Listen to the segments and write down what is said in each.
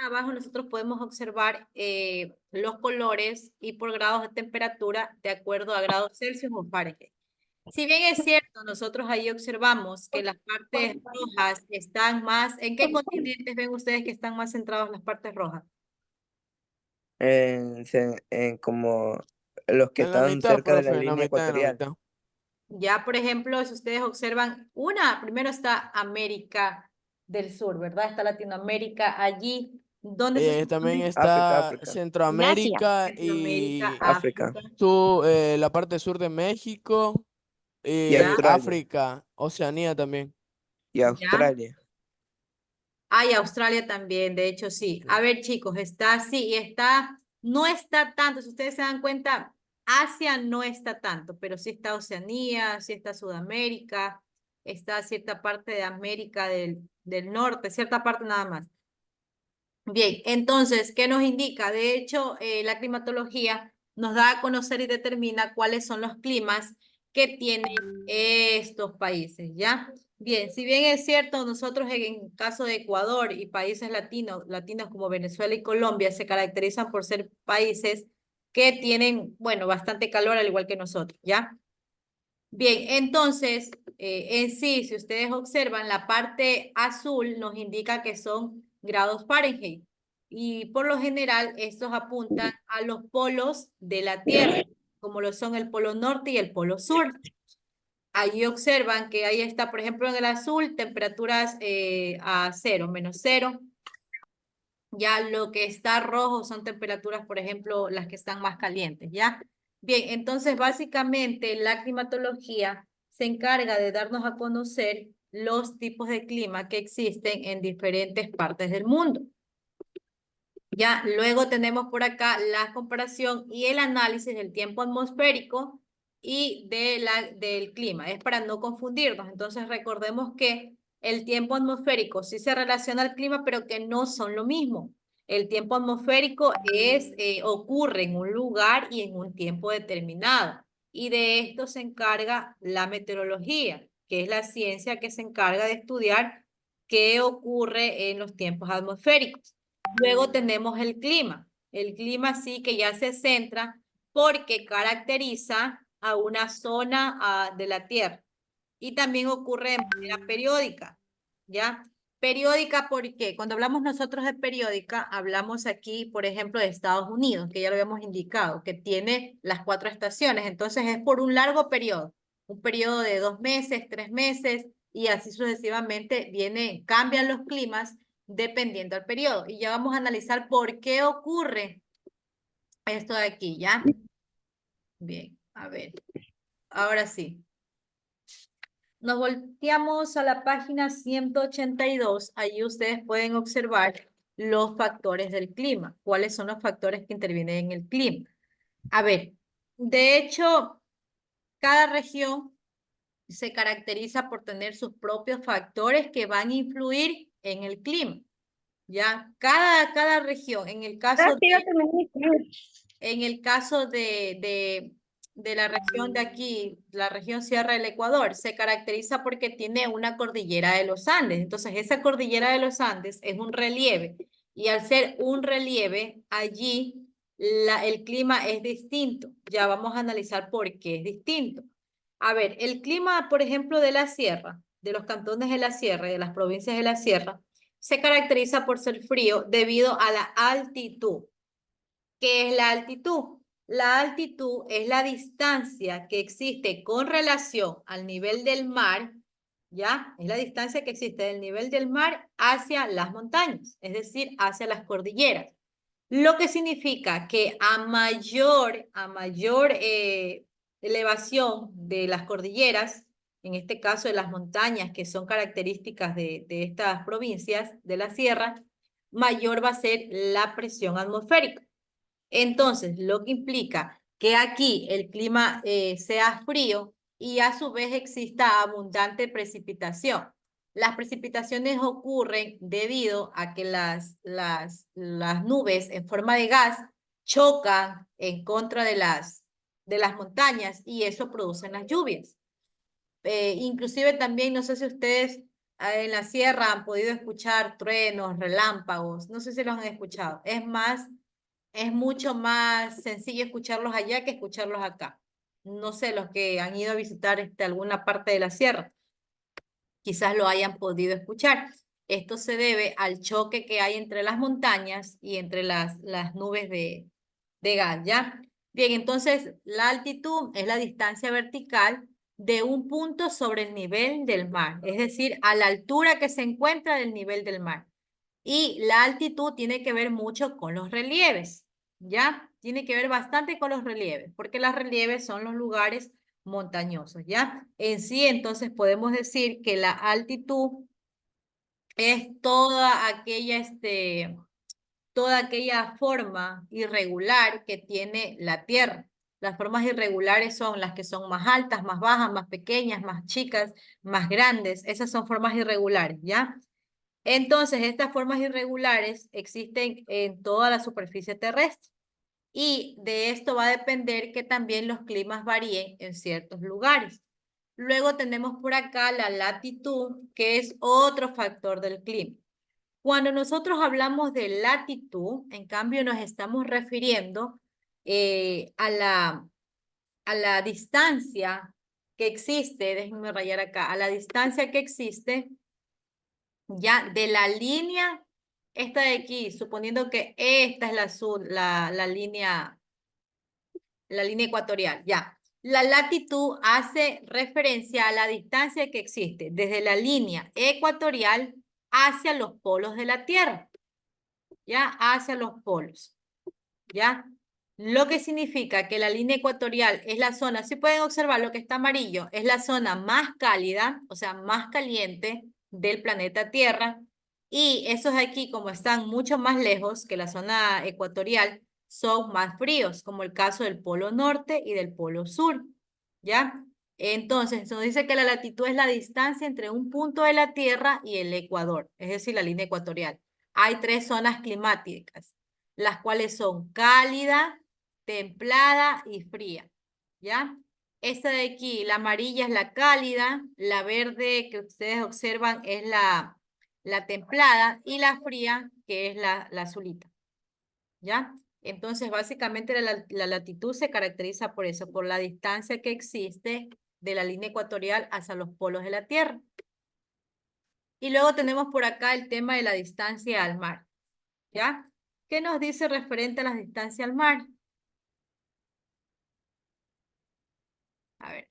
abajo nosotros podemos observar los colores y por grados de temperatura de acuerdo a grados Celsius o Fahrenheit. Si bien es cierto, nosotros ahí observamos que las partes rojas están más, ¿en qué continentes ven ustedes que están más centrados las partes rojas? En como los que En la están mitad, cerca de la profe, en la línea mitad, en la ecuatorial. mitad. Ya, por ejemplo, si ustedes observan, primero está América del Sur, ¿verdad? Está Latinoamérica allí. ¿Dónde se También supone? África, está África, Gracias. Centroamérica Centroamérica, y África África, la parte sur de México y ya, y Australia, África, Oceanía también. y ya. Australia. Ah, y Australia también, de hecho, sí. A Sí. ver, chicos, está así y está, no está tanto, si ustedes se dan cuenta, Asia no está tanto, pero sí está Oceanía, sí está Sudamérica, está cierta parte de América del Norte, cierta parte nada más. Bien, entonces, ¿qué nos indica? De hecho, la climatología nos da a conocer y determina cuáles son los climas que tienen estos países, ¿ya? Bien, si bien es cierto, nosotros en caso de Ecuador y países latinos como Venezuela y Colombia se caracterizan por ser países que tienen, bueno, bastante calor al igual que nosotros, ¿ya? Bien, entonces, en sí, si ustedes observan, la parte azul nos indica que son grados Fahrenheit y por lo general estos apuntan a los polos de la Tierra, como lo son el polo norte y el polo sur. Allí observan que ahí está, por ejemplo, en el azul, temperaturas a cero, menos cero. Ya lo que está rojo son temperaturas, por ejemplo, las que están más calientes, ¿ya? Bien, entonces básicamente la climatología se encarga de darnos a conocer los tipos de clima que existen en diferentes partes del mundo. Ya, luego tenemos por acá la comparación y el análisis del tiempo atmosférico y del clima. Es para no confundirnos. Entonces recordemos que el tiempo atmosférico sí se relaciona al clima, pero que no son lo mismo. El tiempo atmosférico ocurre en un lugar y en un tiempo determinado. Y de esto se encarga la meteorología, que es la ciencia que se encarga de estudiar qué ocurre en los tiempos atmosféricos. Luego tenemos el clima. El clima sí que ya se centra porque caracteriza a una zona de la Tierra y también ocurre de manera periódica, ¿ya? Periódica, ¿por qué? Cuando hablamos nosotros de periódica, hablamos aquí, por ejemplo, de Estados Unidos, que ya lo habíamos indicado, que tiene las 4 estaciones. Entonces es por un largo periodo, un periodo de 2 meses, 3 meses, y así sucesivamente cambian los climas dependiendo del periodo. Y ya vamos a analizar por qué ocurre esto de aquí, ¿ya? Bien, a ver, ahora sí. Nos volteamos a la página 182. Allí ustedes pueden observar los factores del clima. ¿Cuáles son los factores que intervienen en el clima? A ver, de hecho, cada región se caracteriza por tener sus propios factores que van a influir en el clima. ¿Ya? Cada región, en el caso de la región de aquí, la región Sierra del Ecuador, se caracteriza porque tiene una cordillera de los Andes. Entonces, esa cordillera de los Andes es un relieve y al ser un relieve, allí el clima es distinto. Ya vamos a analizar por qué es distinto. A ver, el clima, por ejemplo, de la sierra, de los cantones de la sierra y de las provincias de la sierra, se caracteriza por ser frío debido a la altitud. ¿Qué es la altitud? La altitud es la distancia que existe con relación al nivel del mar, ¿ya? Es la distancia que existe del nivel del mar hacia las montañas, es decir, hacia las cordilleras. Lo que significa que a mayor elevación de las cordilleras, en este caso de las montañas que son características de estas provincias de la sierra, mayor va a ser la presión atmosférica. Entonces, lo que implica que aquí el clima sea frío y a su vez exista abundante precipitación. Las precipitaciones ocurren debido a que las nubes en forma de gas chocan en contra de las montañas y eso produce las lluvias. Inclusive también, no sé si ustedes en la sierra han podido escuchar truenos, relámpagos, no sé si los han escuchado. Es mucho más sencillo escucharlos allá que escucharlos acá. No sé, los que han ido a visitar alguna parte de la sierra, quizás lo hayan podido escuchar. Esto se debe al choque que hay entre las montañas y entre las nubes de gas, ¿ya? Bien, entonces la altitud es la distancia vertical de un punto sobre el nivel del mar, es decir, a la altura que se encuentra del nivel del mar. Y la altitud tiene que ver mucho con los relieves, ¿ya? Tiene que ver bastante con los relieves, porque los relieves son los lugares montañosos, ¿ya? En sí, entonces podemos decir que la altitud es toda aquella forma irregular que tiene la Tierra. Las formas irregulares son las que son más altas, más bajas, más pequeñas, más chicas, más grandes. Esas son formas irregulares, ¿ya? Entonces, estas formas irregulares existen en toda la superficie terrestre y de esto va a depender que también los climas varíen en ciertos lugares. Luego tenemos por acá la latitud, que es otro factor del clima. Cuando nosotros hablamos de latitud, en cambio nos estamos refiriendo a la distancia que existe, déjenme rayar acá, a la distancia que existe ya de la línea, esta de aquí, suponiendo que esta es la línea ecuatorial, ya. La latitud hace referencia a la distancia que existe desde la línea ecuatorial hacia los polos de la Tierra, ya, hacia los polos, ya. Lo que significa que la línea ecuatorial es la zona, si pueden observar lo que está amarillo, es la zona más cálida, o sea, más caliente del planeta Tierra. Y esos de aquí, como están mucho más lejos que la zona ecuatorial, son más fríos, como el caso del polo norte y del polo sur, ¿ya? Entonces, nos dice que la latitud es la distancia entre un punto de la Tierra y el Ecuador, es decir, la línea ecuatorial. Hay tres zonas climáticas, las cuales son cálida, templada y fría, ¿ya? Esta de aquí, la amarilla es la cálida, la verde que ustedes observan es la templada y la fría que es la azulita, ¿ya? Entonces, básicamente la latitud se caracteriza por eso, por la distancia que existe de la línea ecuatorial hacia los polos de la Tierra. Y luego tenemos por acá el tema de la distancia al mar, ¿ya? ¿Qué nos dice referente a la distancia al mar? A ver.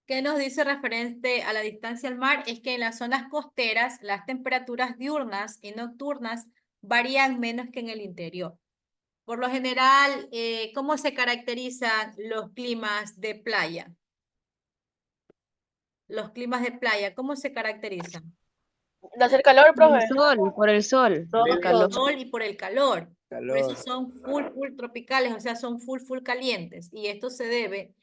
¿Qué nos dice referente a la distancia al mar? Es que en las zonas costeras las temperaturas diurnas y nocturnas varían menos que en el interior. Por lo general, ¿cómo se caracterizan los climas de playa? Los climas de playa, ¿cómo se caracterizan? ¿De hacer calor, Por el profe? sol, por el sol, Por el el calor. Sol y por el calor. Por eso Calor. son full tropicales, o sea, son full calientes. Y esto se debe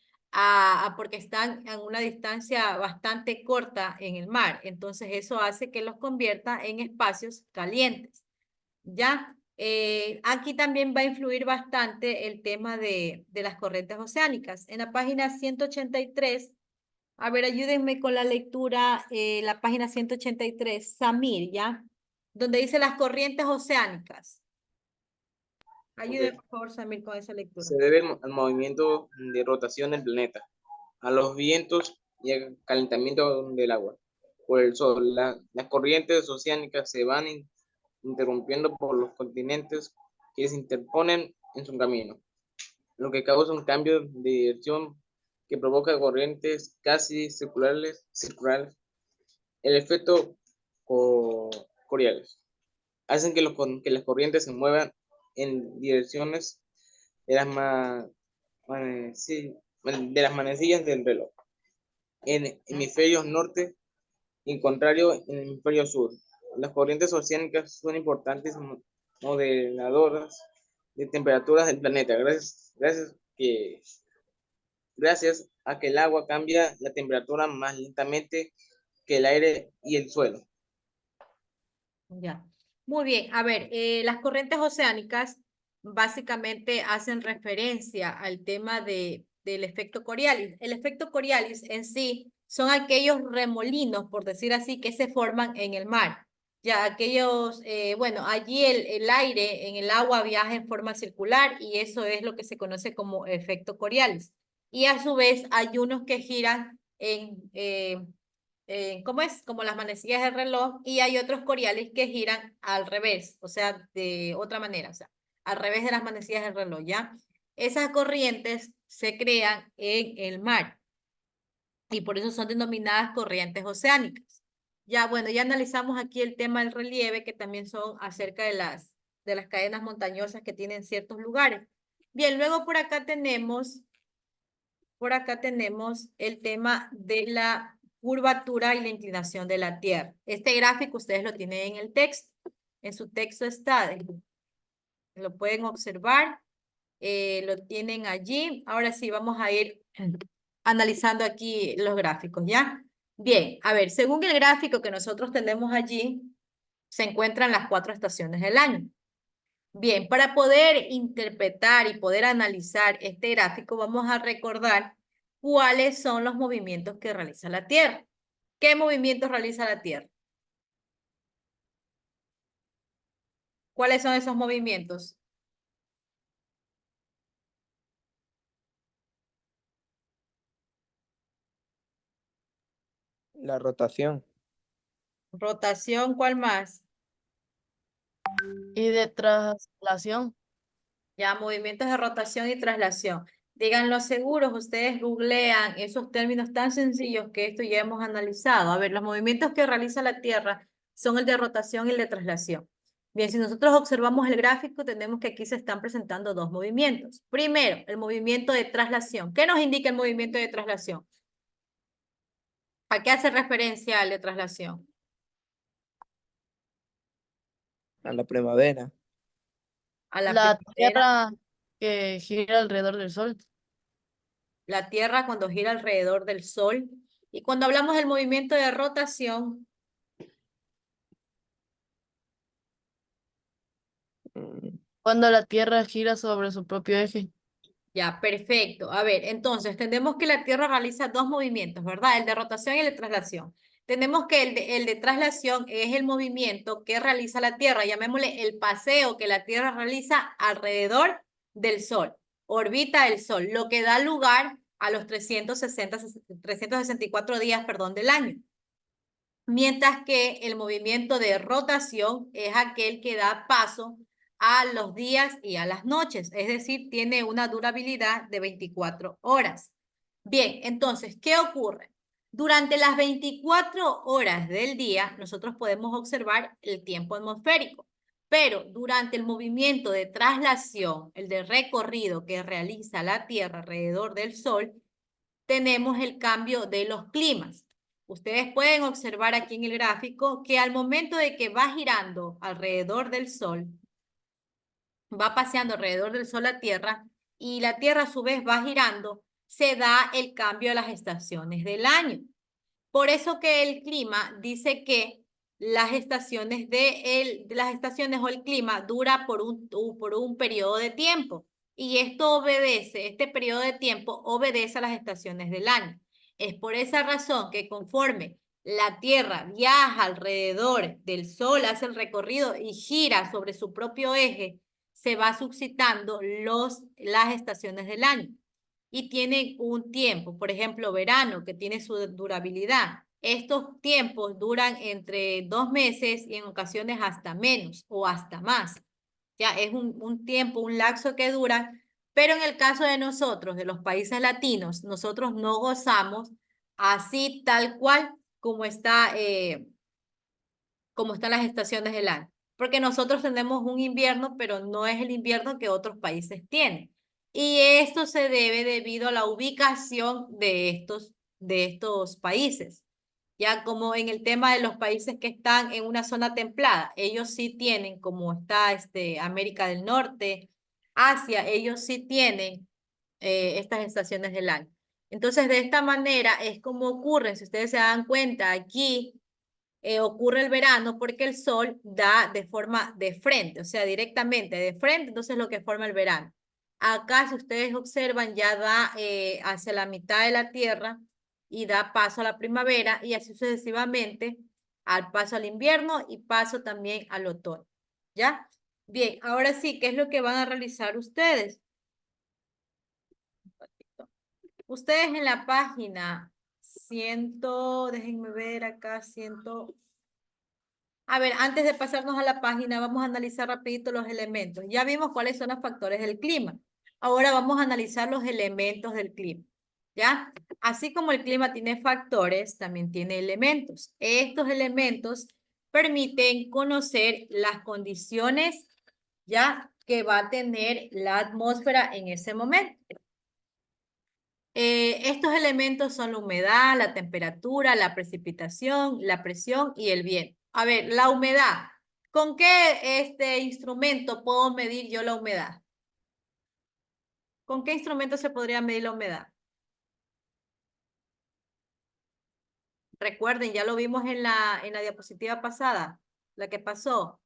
porque están en una distancia bastante corta en el mar. Entonces eso hace que los convierta en espacios calientes. ¿Ya? Aquí también va a influir bastante el tema de las corrientes oceánicas. En la página 183, a ver, ayúdenme con la lectura, la página 183, Samir, ¿ya? Donde dice las corrientes oceánicas. Ayúdenme, por favor, Samir, con esa lectura. Se debe al movimiento de rotación del planeta, a los vientos y al calentamiento del agua por el sol. Las corrientes oceánicas se van interrumpiendo por los continentes que se interponen en su camino, lo que causa un cambio de dirección que provoca corrientes casi circulares. El efecto Coriolis hacen que las corrientes se muevan en direcciones de de las manecillas del reloj en hemisferio norte y en contrario en el hemisferio sur. Las corrientes oceánicas son importantes modeladoras de temperaturas del planeta, gracias a que el agua cambia la temperatura más lentamente que el aire y el suelo. Ya. Muy bien. A ver, las corrientes oceánicas básicamente hacen referencia al tema del efecto Coriolis. El efecto Coriolis en sí son aquellos remolinos, por decir así, que se forman en el mar. Ya aquellos, bueno, allí el aire en el agua viaja en forma circular y eso es lo que se conoce como efecto Coriolis. Y a su vez hay unos que giran ¿cómo es? Como las manecillas del reloj y hay otros Coriolis que giran al revés, o sea, de otra manera, o sea, al revés de las manecillas del reloj, ¿ya? Esas corrientes se crean en el mar y por eso son denominadas corrientes oceánicas. Ya, bueno, ya analizamos aquí el tema del relieve, que también son acerca de las cadenas montañosas que tienen ciertos lugares. Bien, luego por acá tenemos el tema de la curvatura y la inclinación de la Tierra. Este gráfico ustedes lo tienen en el texto. En su texto está, lo pueden observar, lo tienen allí. Ahora sí, vamos a ir analizando aquí los gráficos, ¿ya? Bien, a ver, según el gráfico que nosotros tenemos allí, se encuentran las 4 estaciones del año. Bien, para poder interpretar y poder analizar este gráfico, vamos a recordar cuáles son los movimientos que realiza la Tierra. ¿Qué movimientos realiza la Tierra? ¿Cuáles son esos movimientos? La rotación. Rotación, ¿cuál más? Y de traslación. Ya, movimientos de rotación y traslación. Díganlo seguros, ustedes googlean esos términos tan sencillos que esto ya hemos analizado. A ver, los movimientos que realiza la Tierra son el de rotación y el de traslación. Bien, si nosotros observamos el gráfico, tenemos que aquí se están presentando 2 movimientos. Primero, el movimiento de traslación. ¿Qué nos indica el movimiento de traslación? ¿A qué hace referencia el de traslación? A la primavera. A la La primavera. Tierra que gira alrededor del Sol. La Tierra cuando gira alrededor del Sol. Y cuando hablamos del movimiento de rotación, Mm, Cuando la Tierra gira sobre su propio eje. ya, perfecto. A ver, entonces tenemos que la Tierra realiza 2 movimientos, ¿verdad? El de rotación y el de traslación. Tenemos que el de traslación es el movimiento que realiza la Tierra, llamémosle el paseo que la Tierra realiza alrededor del Sol, orbita el Sol, lo que da lugar a los 364 días, perdón, del año. Mientras que el movimiento de rotación es aquel que da paso a los días y a las noches, es decir, tiene una durabilidad de 24 horas. Bien, entonces, ¿qué ocurre? Durante las 24 horas del día, nosotros podemos observar el tiempo atmosférico, pero durante el movimiento de traslación, el de recorrido que realiza la Tierra alrededor del Sol, tenemos el cambio de los climas. Ustedes pueden observar aquí en el gráfico que al momento de que va girando alrededor del Sol, va paseando alrededor del Sol la Tierra y la Tierra a su vez va girando, se da el cambio de las estaciones del año. Por eso que el clima dice que las estaciones las estaciones o el clima dura por un periodo de tiempo. Y esto obedece, este periodo de tiempo obedece a las estaciones del año. Es por esa razón que conforme la Tierra viaja alrededor del Sol, hace el recorrido y gira sobre su propio eje, se va suscitando las estaciones del año. Y tienen un tiempo, por ejemplo, verano, que tiene su durabilidad. Estos tiempos duran entre 2 meses y en ocasiones hasta menos o hasta más. Ya es un tiempo, un lapso que dura, pero en el caso de nosotros, de los países latinos, nosotros no gozamos así tal cual como están las estaciones del año. Porque nosotros tenemos un invierno, pero no es el invierno que otros países tienen. Y esto se debe debido a la ubicación de estos países. Ya como en el tema de los países que están en una zona templada, ellos sí tienen, como está América del Norte, Asia, ellos sí tienen estas estaciones del año. Entonces, de esta manera es como ocurren, si ustedes se dan cuenta, aquí ocurre el verano porque el sol da de forma de frente, o sea, directamente de frente, entonces lo que forma el verano. Acá, si ustedes observan, ya da hacia la mitad de la Tierra y da paso a la primavera y así sucesivamente al paso al invierno y paso también al otoño. ¿Ya? Bien, ahora sí, ¿qué es lo que van a realizar ustedes? Ustedes en la página déjenme ver acá, A ver, antes de pasarnos a la página, vamos a analizar rapidito los elementos. Ya vimos cuáles son los factores del clima. Ahora vamos a analizar los elementos del clima, ¿ya? Así como el clima tiene factores, también tiene elementos. Estos elementos permiten conocer las condiciones, ¿ya? Que va a tener la atmósfera en ese momento. Estos elementos son la humedad, la temperatura, la precipitación, la presión y el viento. A ver, la humedad. ¿Con qué instrumento puedo medir yo la humedad? ¿Con qué instrumento se podría medir la humedad? Recuerden, ya lo vimos en la diapositiva pasada, la que pasó.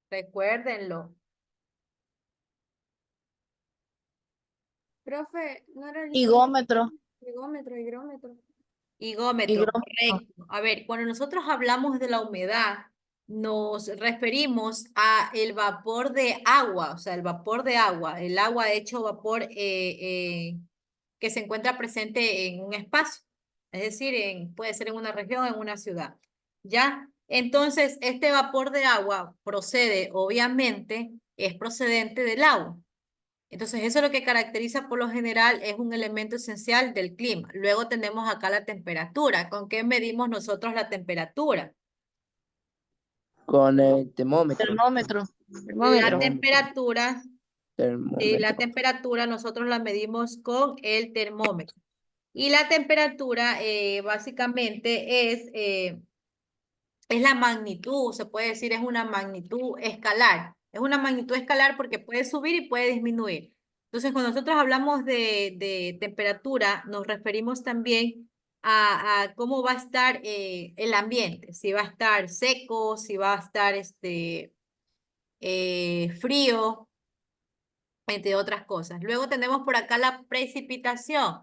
Recuérdenlo. Profe, no era el Higómetro. higrómetro, higrómetro. Higómetro, Higrómetro. correcto. A ver, cuando nosotros hablamos de la humedad, nos referimos a el vapor de agua, o sea, el vapor de agua, el agua hecho vapor que se encuentra presente en un espacio, es decir, puede ser en una región, en una ciudad. ¿Ya? Entonces, este vapor de agua procede, obviamente, es procedente del agua. Entonces, eso es lo que caracteriza por lo general, es un elemento esencial del clima. Luego tenemos acá la temperatura. ¿Con qué medimos nosotros la temperatura? Con el termómetro. Termómetro. La Termómetro. temperatura, sí, la Termómetro. temperatura nosotros la medimos con el termómetro. Y la temperatura básicamente es la magnitud, se puede decir es una magnitud escalar. Es una magnitud escalar porque puede subir y puede disminuir. Entonces, cuando nosotros hablamos de temperatura, nos referimos también a cómo va a estar el ambiente, si va a estar seco, si va a estar frío, entre otras cosas. Luego tenemos por acá la precipitación.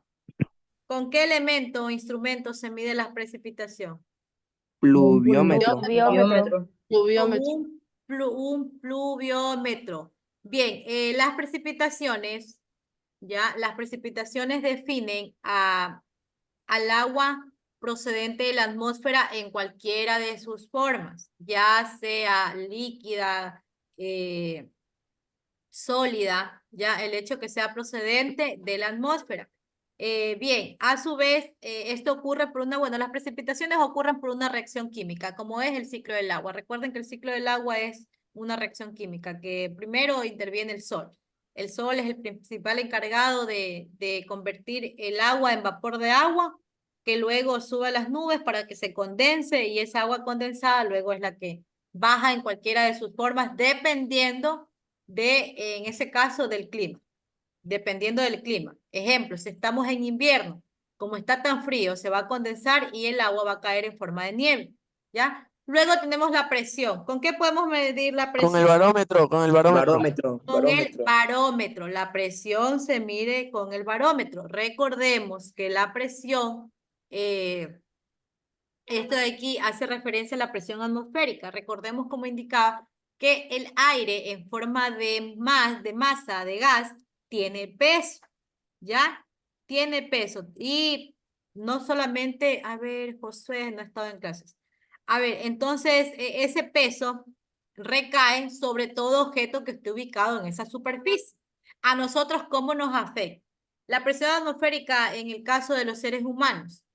¿Con qué elemento o instrumento se mide la precipitación? Pluviómetro. Pluviómetro. Pluviómetro. Con un pluviómetro. Bien, las precipitaciones, ya, las precipitaciones definen al agua procedente de la atmósfera en cualquiera de sus formas, ya sea líquida, sólida, ya el hecho que sea procedente de la atmósfera. Bien, a su vez, esto ocurre por bueno, las precipitaciones ocurren por una reacción química, como es el ciclo del agua. Recuerden que el ciclo del agua es una reacción química, que primero interviene el sol. El sol es el principal encargado de convertir el agua en vapor de agua, que luego sube a las nubes para que se condense y esa agua condensada luego es la que baja en cualquiera de sus formas, dependiendo en ese caso, del clima, dependiendo del clima. Ejemplo, si estamos en invierno, como está tan frío, se va a condensar y el agua va a caer en forma de nieve, ¿ya? Luego tenemos la presión. ¿Con qué podemos medir la presión? Con el barómetro, con el barómetro. Barómetro. Con el barómetro. La presión se mide con el barómetro. Recordemos que la presión, esto de aquí hace referencia a la presión atmosférica. Recordemos como indicaba que el aire en forma de masa, de gas, tiene peso, ¿ya? Tiene peso. Y no solamente, a ver, Josué, no ha estado en clases. A ver, entonces ese peso recae sobre todo objeto que esté ubicado en esa superficie. ¿A nosotros cómo nos afecta? La presión atmosférica en el caso de los seres humanos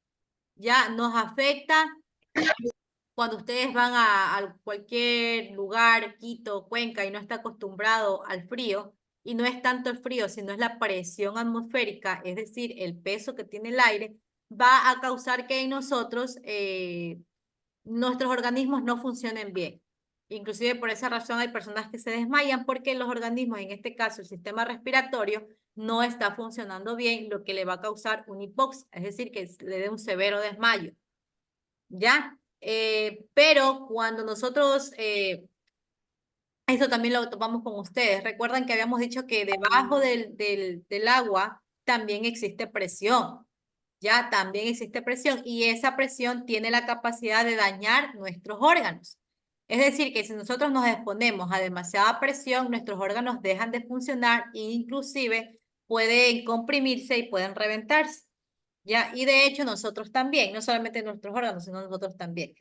ya nos afecta cuando ustedes van a cualquier lugar, Quito, Cuenca, y no está acostumbrado al frío, y no es tanto el frío, sino es la presión atmosférica, es decir, el peso que tiene el aire, va a causar que en nosotros nuestros organismos no funcionen bien. Inclusive por esa razón hay personas que se desmayan porque los organismos, en este caso el sistema respiratorio, no está funcionando bien, lo que le va a causar un hipoxia, es decir, que le dé un severo desmayo. ¿Ya? Pero cuando nosotros Eso también lo tomamos con ustedes. Recuerdan que habíamos dicho que debajo del agua también existe presión. Ya también existe presión y esa presión tiene la capacidad de dañar nuestros órganos. Es decir, que si nosotros nos exponemos a demasiada presión, nuestros órganos dejan de funcionar e inclusive pueden comprimirse y pueden reventarse. ¿Ya? Y de hecho nosotros también, no solamente nuestros órganos, sino nosotros también.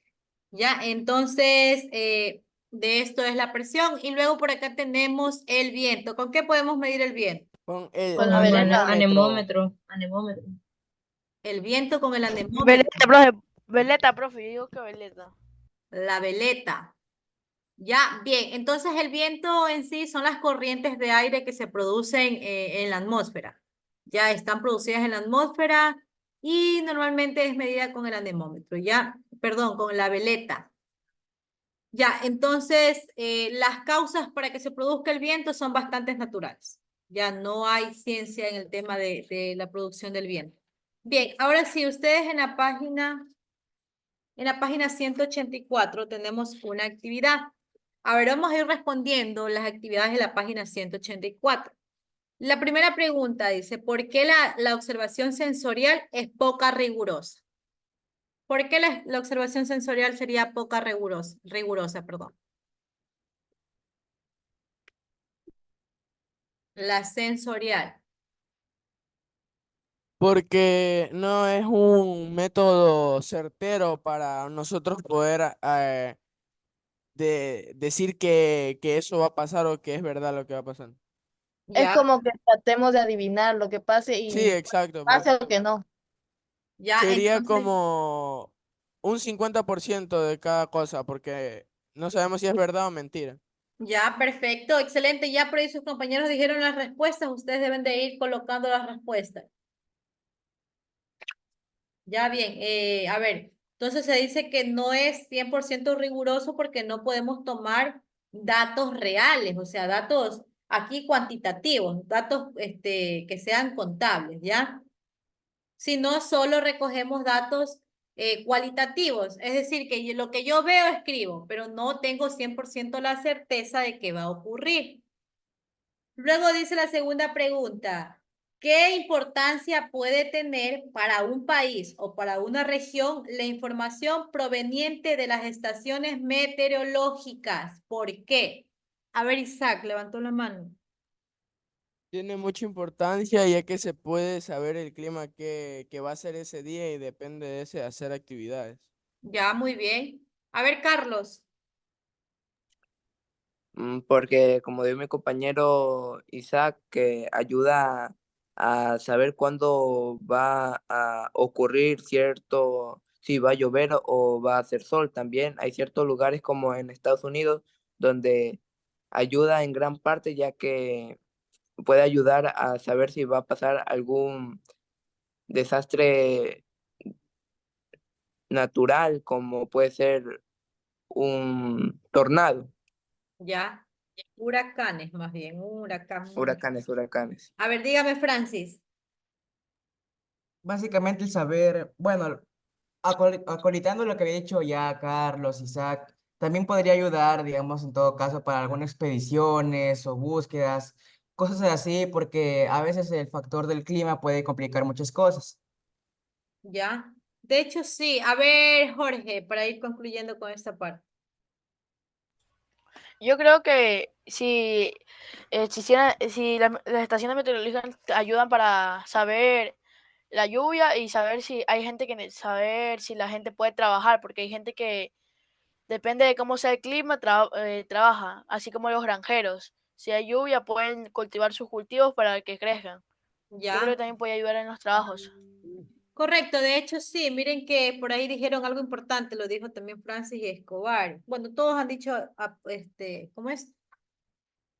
¿Ya? Entonces, de esto es la presión. Y luego por acá tenemos el viento. ¿Con qué podemos medir el viento? Con el Con la veleta. Anemómetro. El viento con el anemómetro, Veleta, profe. Veleta, profe. Yo digo que veleta. la veleta. Ya, bien. Entonces el viento en sí son las corrientes de aire que se producen en la atmósfera. Ya están producidas en la atmósfera y normalmente es medida con el anemómetro. Ya, perdón, con la veleta. Ya, entonces las causas para que se produzca el viento son bastante naturales. Ya no hay ciencia en el tema de la producción del viento. Bien, ahora sí, ustedes en la página 184 tenemos una actividad. A ver, vamos a ir respondiendo las actividades de la página 184. La primera pregunta dice, ¿por qué la observación sensorial es poca rigurosa? ¿Por qué la observación sensorial sería poca rigurosa, perdón? La sensorial. porque no es un método certero para nosotros poder decir que eso va a pasar o que es verdad lo que va a pasar. Es Ya, como que tratemos de adivinar lo que pase Sí, y exacto. pase o que no. ya, Sería entonces, como un 50% de cada cosa, porque no sabemos si es verdad o mentira. ya, perfecto, excelente. Ya por ahí sus compañeros dijeron las respuestas, ustedes deben de ir colocando las respuestas. Ya bien, a ver, entonces se dice que no es 100% riguroso porque no podemos tomar datos reales, o sea, datos aquí cuantitativos, datos que sean contables, ¿ya? Sino solo recogemos datos cualitativos, es decir, que lo que yo veo escribo, pero no tengo 100% la certeza de que va a ocurrir. Luego dice la segunda pregunta, ¿qué importancia puede tener para un país o para una región la información proveniente de las estaciones meteorológicas? ¿Por qué? A ver, Isaac, levantó la mano. Tiene mucha importancia ya que se puede saber el clima que va a ser ese día y depende de ese hacer actividades. Ya, muy bien. A ver, Carlos. Porque como dijo mi compañero Isaac, que ayuda a saber cuándo va a ocurrir cierto, si va a llover o va a hacer sol. También hay ciertos lugares como en Estados Unidos donde ayuda en gran parte ya que puede ayudar a saber si va a pasar algún desastre natural como puede ser un tornado, Ya. Huracanes, más bien, un huracán. huracanes. A ver, dígame, Francis. Básicamente el saber, bueno, acolitando lo que había dicho ya Carlos, Isaac, también podría ayudar, digamos, en todo caso, para algunas expediciones o búsquedas, cosas así, porque a veces el factor del clima puede complicar muchas cosas. Ya. De hecho, sí. A ver, Jorge, para ir concluyendo con esta parte. Yo creo que si si las estaciones meteorológicas te ayudan para saber la lluvia y saber si hay gente saber si la gente puede trabajar, porque hay gente que depende de cómo sea el clima, trabaja, así como los granjeros. Si hay lluvia, pueden cultivar sus cultivos para que crezcan. Yo creo que Ya. también puede ayudar en los trabajos. Correcto, de hecho sí, miren que por ahí dijeron algo importante, lo dijo también Francis y Escobar. Bueno, todos han dicho, ¿cómo es?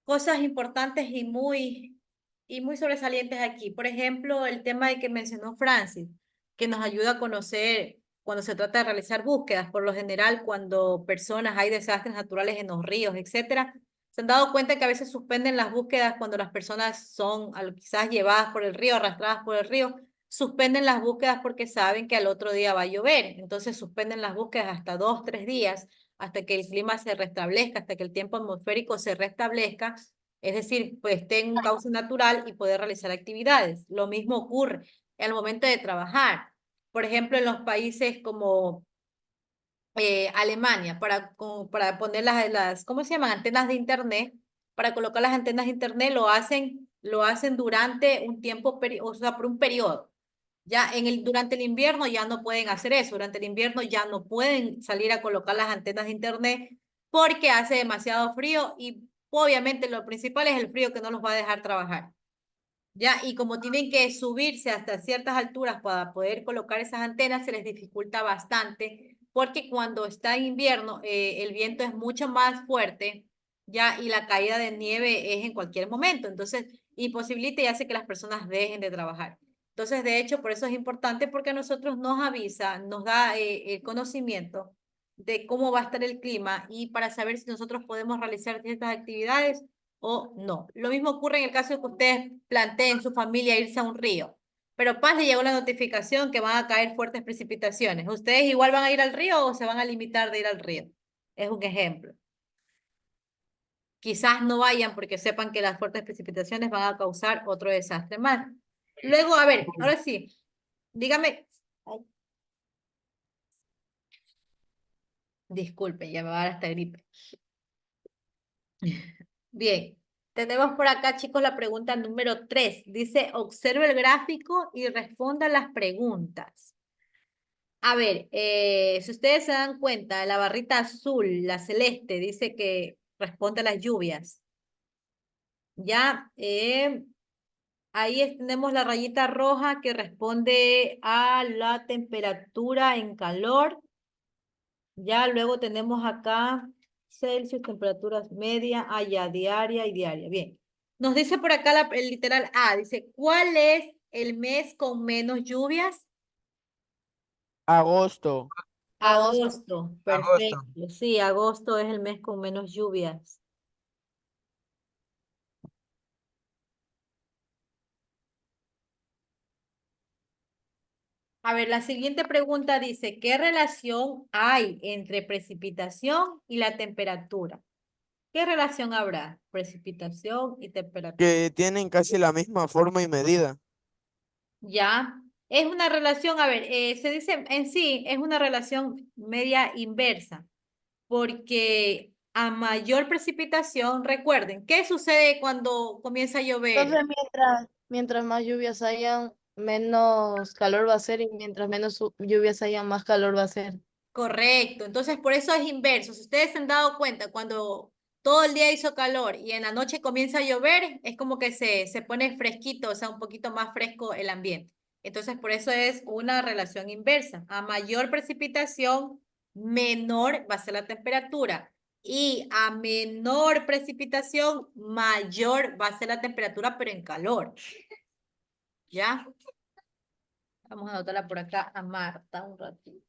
Cosas importantes y muy sobresalientes aquí. Por ejemplo, el tema de que mencionó Francis, que nos ayuda a conocer cuando se trata de realizar búsquedas, por lo general cuando personas, hay desastres naturales en los ríos, etcétera, se han dado cuenta que a veces suspenden las búsquedas cuando las personas son quizás llevadas por el río, arrastradas por el río, suspenden las búsquedas porque saben que al otro día va a llover, entonces suspenden las búsquedas hasta 2, 3 días hasta que el clima se restablezca, hasta que el tiempo atmosférico se restablezca, es decir, pues esté en un cauce natural y poder realizar actividades. Lo mismo ocurre al momento de trabajar. Por ejemplo, en los países como Alemania, para poner ¿cómo se llaman? Antenas de internet, para colocar las antenas de internet lo hacen durante un tiempo, o sea, por un periodo. Ya durante el invierno ya no pueden hacer eso, durante el invierno ya no pueden salir a colocar las antenas de internet porque hace demasiado frío y obviamente lo principal es el frío que no los va a dejar trabajar. Ya, y como tienen que subirse hasta ciertas alturas para poder colocar esas antenas, se les dificulta bastante, porque cuando está en invierno, el viento es mucho más fuerte, ya, y la caída de nieve es en cualquier momento, entonces, imposibilita y hace que las personas dejen de trabajar. Entonces, de hecho, por eso es importante, porque a nosotros nos avisa, nos da el conocimiento de cómo va a estar el clima y para saber si nosotros podemos realizar ciertas actividades o no. Lo mismo ocurre en el caso de que ustedes planteen su familia irse a un río, pero Paz le llegó la notificación que van a caer fuertes precipitaciones. ¿Ustedes igual van a ir al río o se van a limitar de ir al río? Es un ejemplo. Quizás no vayan porque sepan que las fuertes precipitaciones van a causar otro desastre más. Luego, a ver, ahora sí, dígame. Ay, disculpe, ya me va a dar hasta gripe. Bien, tenemos por acá, chicos, la pregunta número 3. Dice, observe el gráfico y responda las preguntas. A ver, si ustedes se dan cuenta, la barrita azul, la celeste, dice que responde a las lluvias. Ya, ahí tenemos la rayita roja que responde a la temperatura en calor. Ya luego tenemos acá Celsius, temperaturas media, allá, diaria y diaria. Bien. Nos dice por acá el literal A, dice, ¿cuál es el mes con menos lluvias? Agosto. Agosto, Agosto. perfecto. Sí, agosto es el mes con menos lluvias. A ver, la siguiente pregunta dice, ¿qué relación hay entre precipitación y la temperatura? ¿Qué relación habrá? Precipitación y temperatura. Que tienen casi la misma forma y medida. Ya, es una relación, a ver, se dice en sí, es una relación media inversa, porque a mayor precipitación, recuerden, ¿qué sucede cuando comienza a llover? Entonces, mientras más lluvias hayan, menos calor va a ser, y mientras menos lluvias hayan, más calor va a ser. Correcto, entonces por eso es inverso. Si ustedes se han dado cuenta, cuando todo el día hizo calor y en la noche comienza a llover, es como que se pone fresquito, o sea, un poquito más fresco el ambiente. Entonces, por eso es una relación inversa. A mayor precipitación, menor va a ser la temperatura. Y a menor precipitación, mayor va a ser la temperatura, pero en calor. ¿Ya? Vamos a anotarla por acá a Marta un ratito.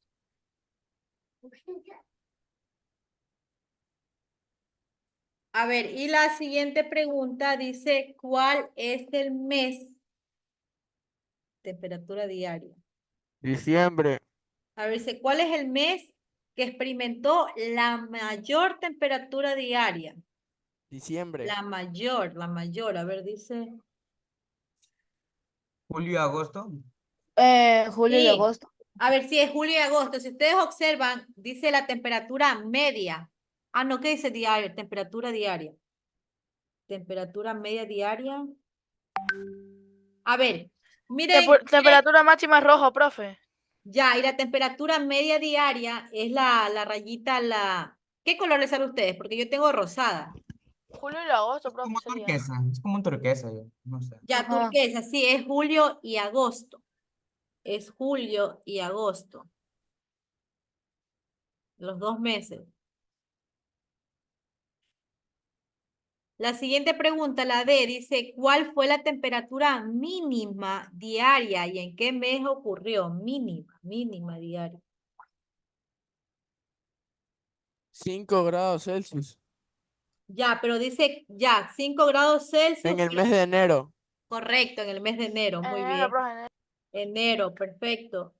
A ver, y la siguiente pregunta dice, ¿cuál es el mes? Temperatura diaria. Diciembre. A ver, dice, ¿cuál es el mes que experimentó la mayor temperatura diaria? Diciembre. La mayor. A ver, dice. Julio, agosto. Julio y Sí. agosto. A ver, si es julio y agosto. Si ustedes observan, dice la temperatura media. Ah, no, ¿qué dice diario? Temperatura diaria. Temperatura media diaria. A ver, miren. Temperatura máxima es rojo, profe. Ya, y la temperatura media diaria es la rayita, ¿Qué color les sale a ustedes? Porque yo tengo rosada. Julio y agosto, profe, Como sería. turquesa, es como un turquesa, yo, no sé. Ya, Ajá. turquesa, sí, es julio y agosto. Es julio y agosto. Los 2 meses. La siguiente pregunta, la D, dice, ¿cuál fue la temperatura mínima diaria y en qué mes ocurrió? Mínima diaria. 5 grados Celsius. Ya, pero dice, ya, 5 grados Celsius, En el pero mes de enero. correcto, en el mes de enero, muy Enero, bien. profe, enero. Enero, perfecto.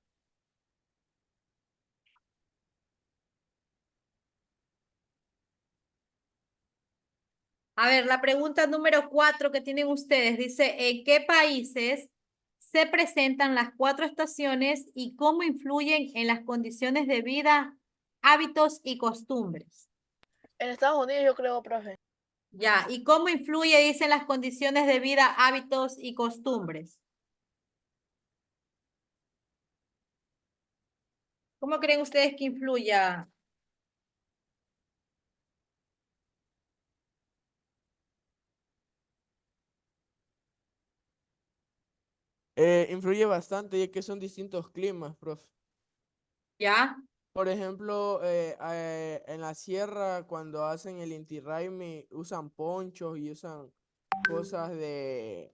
A ver, la pregunta número 4 que tienen ustedes dice, ¿en qué países se presentan las 4 estaciones y cómo influyen en las condiciones de vida, hábitos y costumbres? En Estados Unidos yo creo, profe. Ya, ¿y cómo influye, dicen, las condiciones de vida, hábitos y costumbres? ¿Cómo creen ustedes que influya? Influye bastante ya que son distintos climas, profe. ¿Ya? Por ejemplo, en la sierra cuando hacen el Inti Raymi usan ponchos y usan cosas que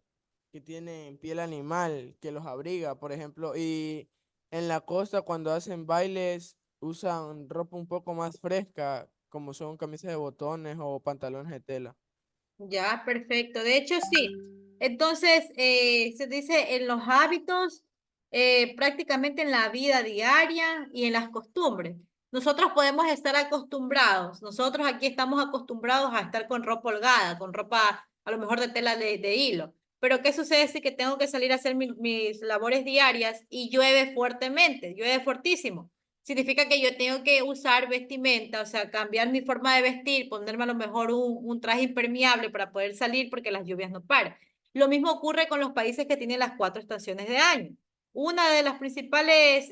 tienen piel animal que los abriga, por ejemplo, y en la costa cuando hacen bailes usan ropa un poco más fresca, como son camisas de botones o pantalones de tela. Ya, perfecto. De hecho, sí. Entonces, se dice en los hábitos, prácticamente en la vida diaria y en las costumbres. Nosotros podemos estar acostumbrados, nosotros aquí estamos acostumbrados a estar con ropa holgada, con ropa a lo mejor de tela de hilo. Pero ¿qué sucede si que tengo que salir a hacer mis labores diarias y llueve fuertemente, llueve fuertísimo? Significa que yo tengo que usar vestimenta, o sea, cambiar mi forma de vestir, ponerme a lo mejor un traje impermeable para poder salir porque las lluvias no paran. Lo mismo ocurre con los países que tienen las 4 estaciones de año. Una de las principales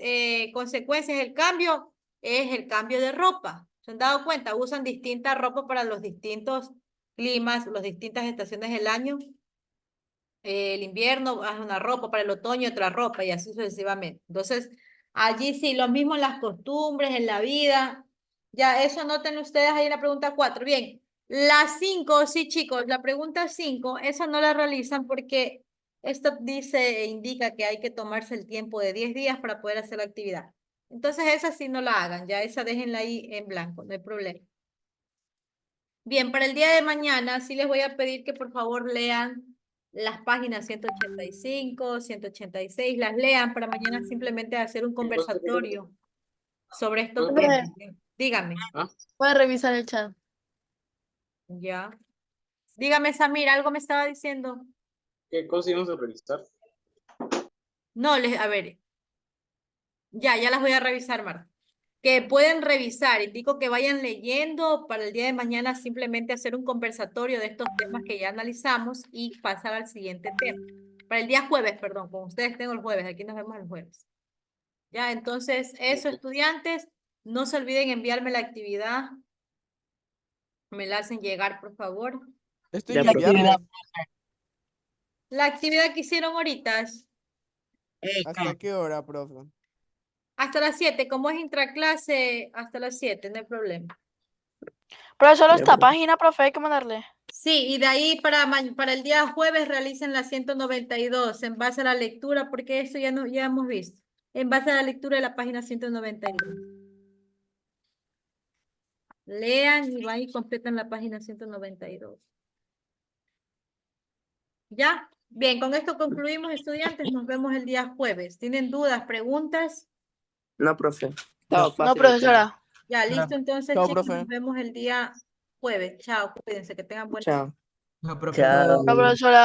consecuencias del cambio es el cambio de ropa. ¿Se han dado cuenta? Usan distinta ropa para los distintos climas, las distintas estaciones del año. El invierno es una ropa, para el otoño otra ropa y así sucesivamente. Entonces, allí sí, lo mismo en las costumbres, en la vida. Ya, eso noten ustedes ahí en la pregunta 4. Bien, la 5, sí chicos, la pregunta 5, esa no la realizan porque esto dice e indica que hay que tomarse el tiempo de 10 días para poder hacer la actividad. Entonces, esa sí no la hagan, ya esa déjenla ahí en blanco, no hay problema. Bien, para el día de mañana sí les voy a pedir que por favor lean las páginas 185, 186, las lean para mañana simplemente hacer un conversatorio sobre estos Profe, temas. Profe, Dígame, ¿ah? puede revisar el chat. ya. Dígame, Samir, algo me estaba diciendo. ¿Qué cosa íbamos a revisar? No, a ver, ya las voy a revisar, Marta. Que pueden revisar, indico que vayan leyendo para el día de mañana simplemente hacer un conversatorio de estos temas que ya analizamos y pasar al siguiente tema. Para el día jueves, perdón, con ustedes tengo el jueves, aquí nos vemos el jueves. Ya, entonces eso, estudiantes, no se olviden enviarme la actividad, me la hacen llegar, por favor. Esto Ya, es profe. viernes. La actividad que hicieron ahorita es ¿Hasta qué hora, profe? hasta las 7, como es intraclase, hasta las 7, no hay problema. Pero solo Ya, esta profe. página, profe, hay que mandarle. Sí, y de ahí para el día jueves realicen la 192 en base a la lectura, porque eso ya, no, ya hemos visto, en base a la lectura de la página 192. Lean y van y completan la página 192. ¿Ya? Bien, con esto concluimos, estudiantes. Nos vemos el día jueves. ¿Tienen dudas, preguntas? No, profe. Estaba No. fácil No, el tema. profesora. Ya, listo. Entonces, Chao, chicos, profe. nos vemos el día jueves. Chao, cuídense, que tengan buen Chao. No, profe. Chao. No, profesora.